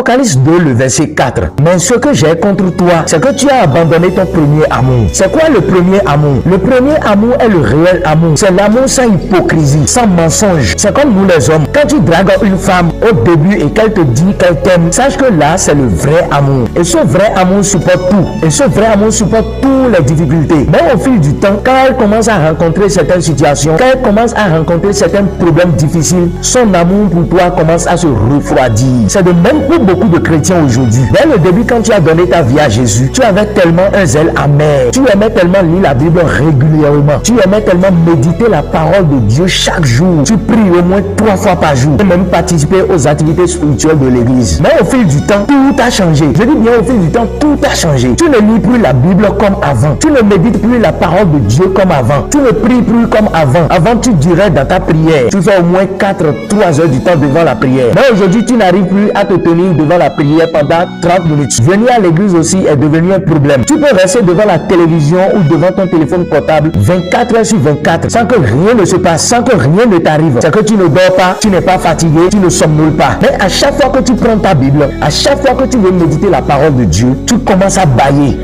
Apocalypse 2, le verset 4. Mais ce que j'ai contre toi, c'est que tu as abandonné ton premier amour. C'est quoi le premier amour? Le premier amour est le réel amour. C'est l'amour sans hypocrisie, sans mensonge. C'est comme nous les hommes. Quand tu dragues une femme au début et qu'elle te dit qu'elle t'aime, sache que là, c'est le vrai amour. Et ce vrai amour supporte tout. Et ce vrai amour supporte toutes les difficultés. Mais au fil du temps, quand elle commence à rencontrer certaines situations, quand elle commence à rencontrer certains problèmes difficiles, son amour pour toi commence à se refroidir. C'est de même pour beaucoup de chrétiens aujourd'hui. Dès le début, quand tu as donné ta vie à Jésus, tu avais tellement un zèle amer. Tu aimais tellement lire la Bible régulièrement. Tu aimais tellement méditer la parole de Dieu chaque jour. Tu pries au moins 3 fois par jour. Et même participer aux activités spirituelles de l'église. Mais au fil du temps, tout a changé. Je dis bien au fil du temps, tout a changé. Tu ne lis plus la Bible comme avant. Tu ne médites plus la parole de Dieu comme avant. Tu ne pries plus comme avant. Avant, tu dirais dans ta prière, tu fais au moins 3 heures du temps devant la prière. Mais aujourd'hui, tu n'arrives plus à te tenir devant la prière pendant 30 minutes. Venir à l'église aussi est devenu un problème. Tu peux rester devant la télévision ou devant ton téléphone portable 24 heures sur 24 sans que rien ne se passe, sans que rien ne t'arrive. C'est que tu ne dors pas, tu n'es pas fatigué, tu ne somnoles pas. Mais à chaque fois que tu prends ta Bible, à chaque fois que tu veux méditer la parole de Dieu, tu commences à bâiller.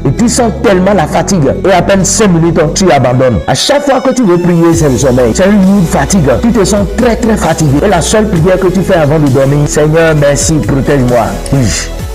Et tu sens tellement la fatigue. Et à peine 5 minutes, tu abandonnes. À chaque fois que tu veux prier, c'est le sommeil. C'est une fatigue. Tu te sens très fatigué. Et la seule prière que tu fais avant de dormir, Seigneur, merci, protège-moi.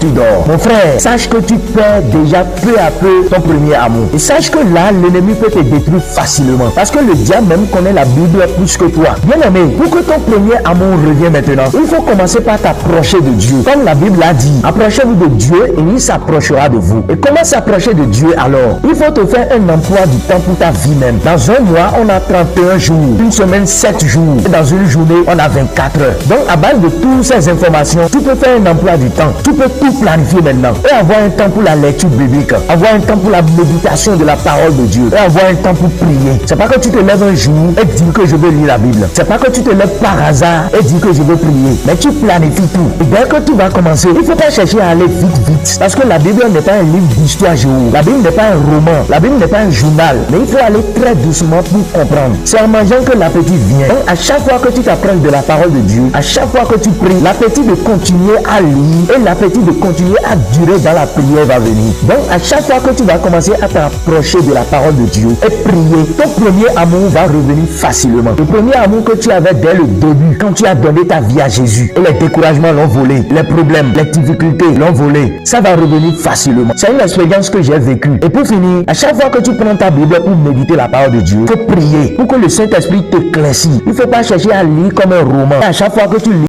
Tu dors. Mon frère, sache que tu perds déjà peu à peu ton premier amour. Et sache que là, l'ennemi peut te détruire facilement. Parce que le diable même connaît la Bible plus que toi. Bien aimé, pour que ton premier amour revienne maintenant, il faut commencer par t'approcher de Dieu. Comme la Bible a dit, approchez-vous de Dieu et il s'approchera de vous. Et comment s'approcher de Dieu alors? Il faut te faire un emploi du temps pour ta vie même. Dans un mois, on a 31 jours. Une semaine, 7 jours. Et dans une journée, on a 24 heures. Donc, à base de toutes ces informations, tu peux faire un emploi du temps. Tu peux tout planifier maintenant et avoir un temps pour la lecture biblique, avoir un temps pour la méditation de la parole de Dieu et avoir un temps pour prier. C'est pas que tu te lèves un jour et dis que je veux lire la Bible. C'est pas que tu te lèves par hasard et dis que je veux prier. Mais tu planifies tout. Et dès que tu vas commencer, il faut pas chercher à aller vite. Parce que la Bible n'est pas un livre d'histoire géo. La Bible n'est pas un roman. La Bible n'est pas un journal. Mais il faut aller très doucement pour comprendre. C'est en mangeant que l'appétit vient. Donc à chaque fois que tu t'apprends de la parole de Dieu, à chaque fois que tu pries, l'appétit de continuer à lire et l'appétit de continuer à durer dans la prière va venir. Donc à chaque fois que tu vas commencer à t'approcher de la parole de Dieu et prier, ton premier amour va revenir facilement. Le premier amour que tu avais dès le début, quand tu as donné ta vie à Jésus, et les découragements l'ont volé, les problèmes, les difficultés l'ont volé, ça va revenir facilement. C'est une expérience que j'ai vécue. Et pour finir, à chaque fois que tu prends ta Bible pour méditer la parole de Dieu, il faut prier pour que le Saint-Esprit t'éclaircisse. Il ne faut pas chercher à lire comme un roman. Et à chaque fois que tu lis